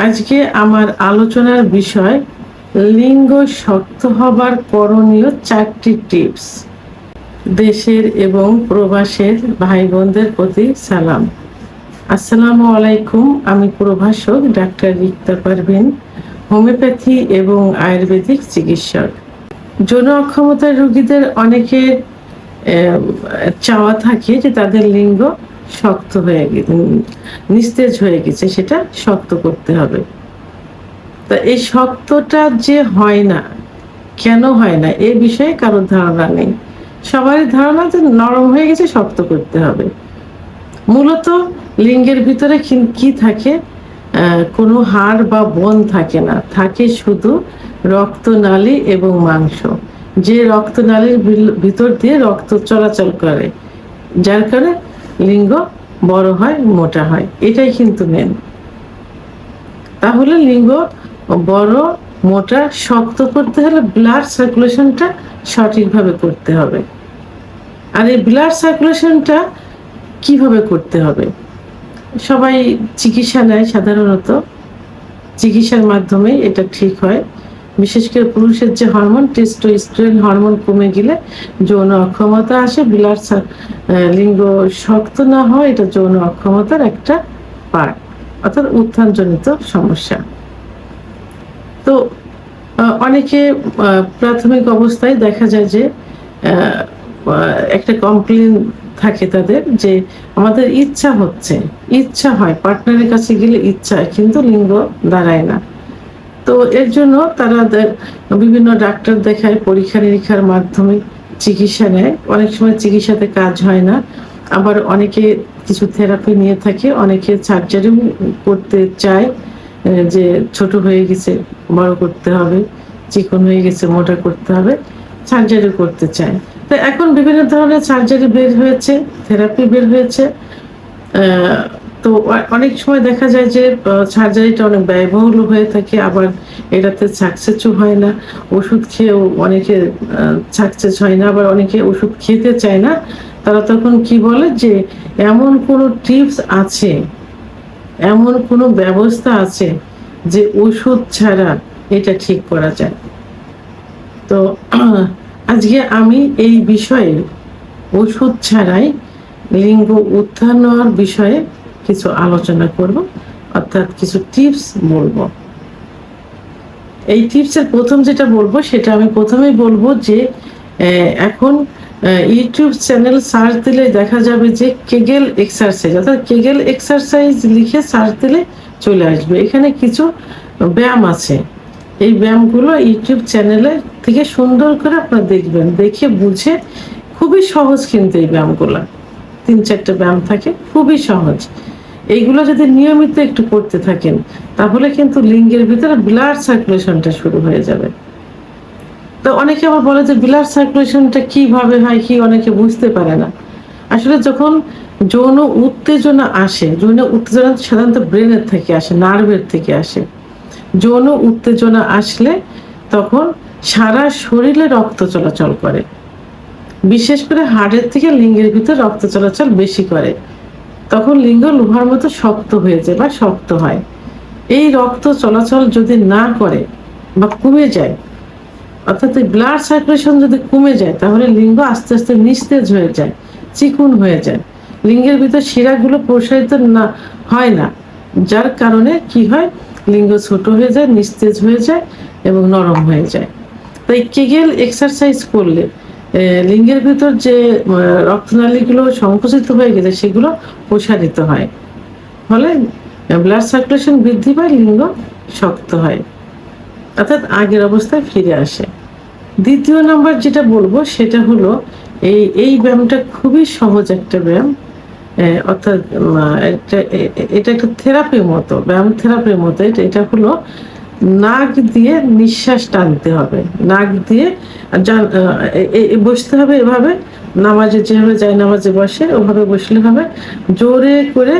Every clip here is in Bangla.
আজকে আমার আলোচনার বিষয় লিঙ্গ শক্ত হবার করণীয় 4টি টিপস। দেশের এবং প্রবাসের ভাই বোনদের প্রতি সালাম। আসসালামু আলাইকুম। আমি প্রভাষক ডাক্তার রিক্তা পারভিন, হোমিওপ্যাথি এবং আয়ুর্বেদিক চিকিৎসক। যৌন অক্ষমতার রোগীদের অনেকের চাওয়া থাকে যে তাদের লিঙ্গ শক্ত হয়ে নিস্তেজ হয়ে গেছে, সেটা শক্ত করতে হবে। তা এই শক্তটা যে হয় না, কেন হয় না এ বিষয়ে কারোর ধারণা নেই। সবারই ধারণা যে নরম হয়ে গেছে, শক্ত করতে হবে। মূলত লিঙ্গের ভিতরে কি থাকে? কোনো হাড় বা বোন থাকে না, থাকে শুধু রক্তনালী এবং মাংস। যে রক্তনালীর ভিতর দিয়ে রক্ত চলাচল করে, যার কারণে লিঙ্গ বড় হয়, মোটা হয়। এটাই কিন্তু মেন। তাহলে লিঙ্গ বড়, মোটা, শক্ত করতে হলে ব্লাড সার্কুলেশনটা সঠিকভাবে করতে হবে। আর এই ব্লাড সার্কুলেশনটা কিভাবে করতে হবে? সবাই চিকিৎসা নেয়, সাধারণত চিকিৎসার মাধ্যমে এটা ঠিক হয়। বিশেষ করে পুরুষের যে হরমোন টেস্টোস্টেরন হরমোন কমে গেলে যৌন অক্ষমতা আসে। লিঙ্গ শক্ত না হয়, এটা যৌন অক্ষমতার একটা পার্ট, অর্থাৎ উত্থানজনিত সমস্যা। তো অনেকে প্রাথমিক অবস্থায় দেখা যায় যে একটা কমপ্লেন থাকে তাদের, যে আমাদের ইচ্ছা হয় পার্টনারের কাছে গেলে ইচ্ছা হয়, কিন্তু লিঙ্গ দাঁড়ায় না। তো এর জন্য তারা বিভিন্ন ডাক্তার দেখায়, পরীক্ষা নিরীক্ষার মাধ্যমে চিকিৎসা নেয়। অনেক সময় চিকিৎসাতে কাজ হয় না, আবার অনেকে কিছু থেরাপি নিয়ে থাকে, অনেকে সার্জারি করতে চায়, যে ছোট হয়ে গেছে বড় করতে হবে, চিকন হয়ে গেছে মোটা করতে হবে, সার্জারি করতে চায়। তো এখন বিভিন্ন ধরনের সার্জারি বের হয়েছে, থেরাপি বের হয়েছে। তো অনেক সময় দেখা যায় যে সার্জারিটা অনেক ব্যয়বহুল হয়ে থাকে, আবার এটাতে সাকসেসও হয় না। ওষুধ খেয়েও অনেকে সাকসেস হয় না, আবার অনেকে ওষুধ খেতে চায় না। তারা তখন কি বলে যে এমন কোনো টিপস আছে, এমন কোনো ব্যবস্থা আছে যে ওষুধ ছাড়া এটা ঠিক করা যায়। তো আজকে আমি এই বিষয়ে ওষুধ ছাড়াই লিঙ্গ উত্থান হওয়ার বিষয়ে কিছু আলোচনা করব, অর্থাৎ কিছু টিপস বলবো। এই টিপসের প্রথম যেটা বলবো, সেটা আমি প্রথমেই বলবো যে এখন ইউটিউব চ্যানেল সার্চ দিলে দেখা যাবে যে কেগেল এক্সারসাইজ, অর্থাৎ কেগেল এক্সারসাইজ লিখে সার্চ দিলে চলে আসবে। এখানে কিছু ব্যায়াম আছে, এই ব্যায়ামগুলো ইউটিউব চ্যানেলে থেকে সুন্দর করে আপনারা দেখবেন, দেখে বুঝে। খুবই সহজ কিন্তু এই ব্যায়ামগুলো, 3-4টা ব্যায়াম থাকে, খুবই সহজ। এইগুলো যদি নিয়মিত একটু করতে থাকেন, তাহলে কিন্তু লিঙ্গের ভিতরে ব্লাড সার্কুলেশনটা শুরু হয়ে যাবে। তো অনেকে আবার বলে যে ব্লাড সার্কুলেশনটা কিভাবে হয়, কি অনেকে বুঝতে পারে না। আসলে যখন যৌন উত্তেজনা আসে, যৌন উত্তেজনা সাধারণত ব্রেনের থেকে আসে, নার্ভের থেকে আসে। যৌন উত্তেজনা আসলে তখন সারা শরীরে রক্ত চলাচল করে, বিশেষ করে হাড়ের থেকে লিঙ্গের ভিতর রক্ত চলাচল বেশি করে। তখন লিঙ্গ লোহার মতো শক্ত হয়ে যায় বা শক্ত হয়। এই রক্ত চলাচল যদি না করে বা কমে যায়, অর্থাৎ এই ব্লাড সার্কুলেশন যদি কমে যায়, তাহলে লিঙ্গ আস্তে আস্তে নিস্তেজ হয়ে যায়, চিকুন হয়ে যায়। লিঙ্গের ভিতর শিরাগুলো প্রসারিত না হয় না, যার কারণে কি হয়, লিঙ্গ ছোট হয়ে যায়, নিস্তেজ হয়ে যায় এবং নরম হয়ে যায়। তাই কেগেল এক্সারসাইজ করলে লিঙ্গের ভিতর যে রক্তনালীগুলো সংকুচিত হয়ে গেছে, সেগুলো প্রসারিত হয়, ফলে ব্লাড সার্কুলেশন বৃদ্ধি পায়, লিঙ্গ শক্ত হয়, অর্থাৎ আগের অবস্থায় ফিরে আসে। দ্বিতীয় নাম্বার যেটা বলবো, সেটা হলো এই ব্যায়ামটা খুবই সহজ একটা ব্যায়াম, অর্থাৎ এটা একটা থেরাপির মতো, ব্যায়াম থেরাপির মতো। এটা হলো নাক দিয়ে নিঃশ্বাস টানতে হবে, নাক দিয়ে বসতে হবে এভাবে, নামাজে যেভাবে যায় নামাজে বসে ওভাবে বসলে হবে। জোরে করে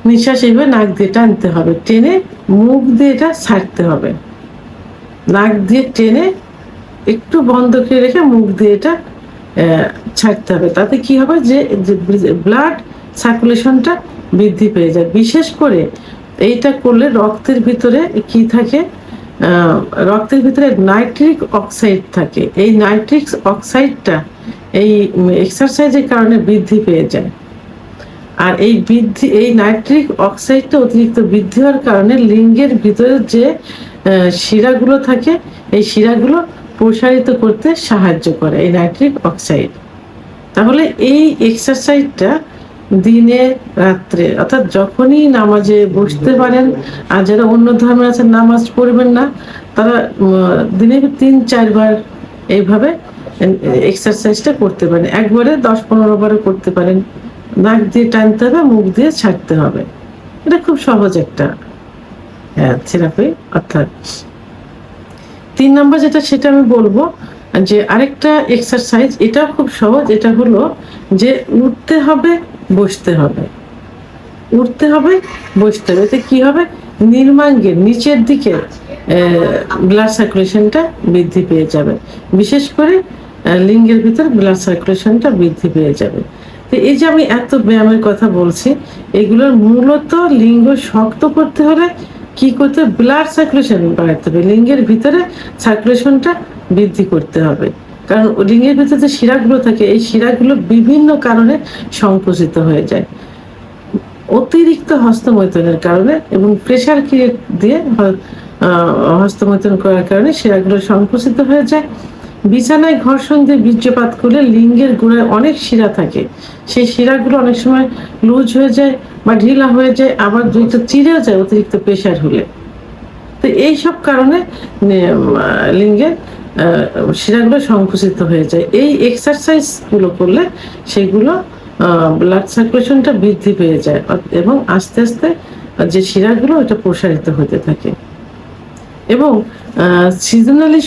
নিঃশ্বাস এইভাবে নাক দিয়ে টানতে হবে, টেনে মুখ দিয়ে এটা ছাড়তে হবে। নাক দিয়ে টেনে একটু বন্ধ করে রেখে মুখ দিয়ে এটা ছাড়তে হবে। তাতে কি হবে, যে ব্লাড সার্কুলেশনটা বৃদ্ধি পেয়ে যায়। বিশেষ করে এইটা করলে রক্তের ভিতরে কি থাকে, রক্তের ভিতরে নাইট্রিক অক্সাইড থাকে। এই নাইট্রিক অক্সাইডটা এই এক্সারসাইজের কারণে বৃদ্ধি পেয়ে যায়। আর এই নাইট্রিক অক্সাইডটা অতিরিক্ত বৃদ্ধি হওয়ার কারণে লিঙ্গের ভিতরে যে শিরাগুলো থাকে, এই শিরাগুলো প্রসারিত করতে সাহায্য করে এই নাইট্রিক অক্সাইড। তাহলে এই এক্সারসাইজটা দিনে রাত্রে, অর্থাৎ যখনই নামাজে বসতে পারেন, আর যারা অন্য ধর্মের আছেন নামাজ পড়বেন না, তারা দিনে 3-4 বার এইভাবে এক্সারসাইজটা করতে পারেন। একবারে 10-15 বারও করতে পারেন। নাক দিয়ে টানতে হবে, মুখ দিয়ে ছাড়তে হবে। এটা খুব সহজ একটা থেরাপি। অর্থাৎ 3 নম্বর যেটা, সেটা আমি বলবো যে আরেকটা এক্সারসাইজ, এটা খুব সহজ। এটা হলো যে উঠতে হবে, বসতে হবে, উঠতে হবে, বসতে হবে। এতে কি হবে, নির্মাঙ্গের নিচের দিকে ব্লাড সার্কুলেশনটা বৃদ্ধি পেয়ে যাবে। বিশেষ করে লিঙ্গের ভিতর ব্লাড সার্কুলেশনটা বৃদ্ধি পেয়ে যাবে। তো এই যে আমি এত ব্যায়ামের কথা বলছি, এগুলোর মূলত লিঙ্গ শক্ত করতে হলে কি করতে হবে, ব্লাড সার্কুলেশন বাড়াতে হবে, লিঙ্গের ভিতরে সার্কুলেশনটা বৃদ্ধি করতে হবে। কারণ লিঙ্গের ভিতরে যে শিরাগুলো থাকে, এই শিরাগুলো বিভিন্ন কারণে সংকুচিত হয়ে যায়। অতিরিক্ত হস্তমৈথুনের কারণে এবং প্রেসার ক্রিয়েট দিয়ে হস্তমৈথুন করার কারণে শিরাগুলো সংকুচিত হয়ে যায়। বিছানায় ঘর্ষণ দিয়ে বীর্যপাত করলে লিঙ্গের গোড়ায় অনেক শিরা থাকে, সেই শিরাগুলো অনেক সময় লুজ হয়ে যায় বা ঢিলা হয়ে যায়, আবার দুইটা চিরেও যায় অতিরিক্ত প্রেসার হলে। তো এইসব কারণে লিঙ্গের শিরাগুলো সংকুচিত হয়ে যায়। এই এক্সারসাইজগুলো করলে সেগুলো ব্লাড সার্কুলেশনটা বৃদ্ধি পেয়ে যায় এবং আস্তে আস্তে যে শিরাগুলো এটা প্রসারিত হতে থাকে। এবং সিজনালি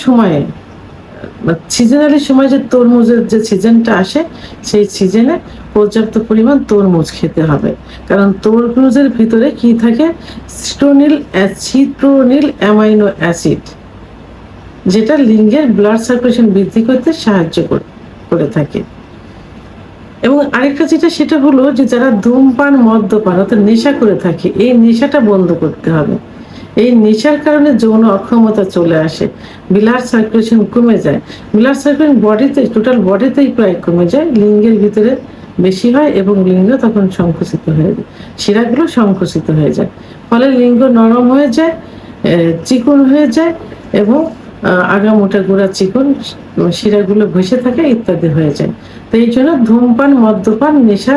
সময়ে যে তরমুজের যে সিজনটা আসে, সেই সিজনে পর্যাপ্ত পরিমাণ তরমুজ খেতে হবে। কারণ তরমুজের ভিতরে কি থাকে, সিট্রোনিল অ্যামাইনো অ্যাসিড, যেটা লিঙ্গের ব্লাড সার্কুলেশন বৃদ্ধি করতে সাহায্য করে থাকে। এবং আরেকটা যেটা, সেটা হলো যে যারা ধূমপান, মদ্যপান অর্থাৎ নেশা করে থাকে, এই নেশাটা বন্ধ করতে হবে। এই নেশার কারণে যৌন অক্ষমতা চলে আসে, ব্লাড সার্কুলেশন কমে যায়। ব্লাড সার্কুলেশন বডিতে, টোটাল বডিতেই প্রায় কমে যায়, লিঙ্গের ভিতরে বেশি হয় এবং লিঙ্গ তখন সংকুচিত হয়ে যায়, শিরাগুলো সংকুচিত হয়ে যায়। ফলে লিঙ্গ নরম হয়ে যায়, চিকন হয়ে যায় এবং আগা মোটা গোড়া চিকন, শিরাগুলো ভেসে থাকে ইত্যাদি হয়ে যায়। তো এই জন্য ধূমপান, মদ্যপান, নেশা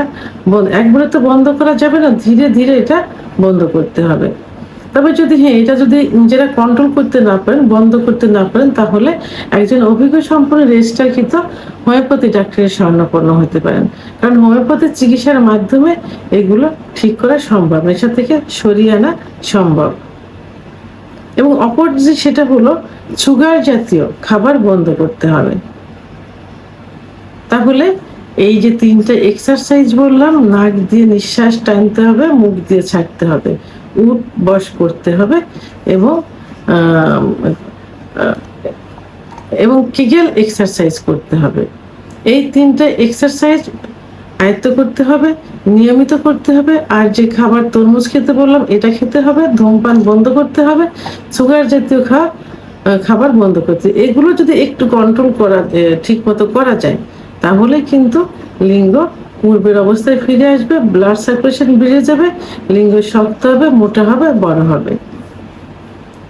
একবারে তো বন্ধ করা যাবে না, ধীরে ধীরে এটা বন্ধ করতে হবে। তবে যদি এটা যদি নিজেরা কন্ট্রোল করতে না পারেন, বন্ধ করতে না পারেন, তাহলে একজন অভিজ্ঞ সম্পন্ন রেজিস্ট্রারকৃত হোমিওপ্যাথি ডাক্তারের শরণাপন্ন হতে পারেন। কারণ হোমিওপ্যাথি চিকিৎসার মাধ্যমে এগুলো ঠিক করা সম্ভব, নেশা থেকে সরিয়ে আনা সম্ভব। এবং অপর যে সেটা হলো সুগার জাতীয় খাবার বন্ধ করতে হবে। তাহলে এই যে 3টে এক্সারসাইজ বললাম, নাক দিয়ে নিঃশ্বাস টানতে হবে, মুখ দিয়ে ছাড়তে হবে, উঠ বস করতে হবে এবং কিগেল এক্সারসাইজ করতে হবে। এই 3টে এক্সারসাইজ আয়ত্ত করতে হবে, নিয়মিত করতে হবে। আর যে খাবার তরমুজ খেতে বললাম, এটা খেতে হবে। ধূমপান বন্ধ করতে হবে, সুগার জাতীয় খাবার বন্ধ করতে। এগুলো যদি একটু কন্ট্রোল করা, ঠিক মতো করা যায়, তাহলে কিন্তু লিঙ্গ পূর্বের অবস্থায় ফিরে আসবে, ব্লাড সার্কুলেশন বেড়ে যাবে, লিঙ্গ শক্ত হবে, মোটা হবে, বড় হবে।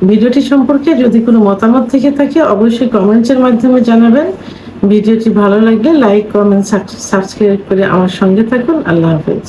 ভিডিওটি সম্পর্কে যদি কোনো মতামত থেকে থাকে অবশ্যই কমেন্টসের মাধ্যমে জানাবেন। ভিডিওটি ভালো লাগলে লাইক, কমেন্ট, সাবস্ক্রাইব করে আমার সঙ্গে থাকুন। আল্লাহ হাফেজ।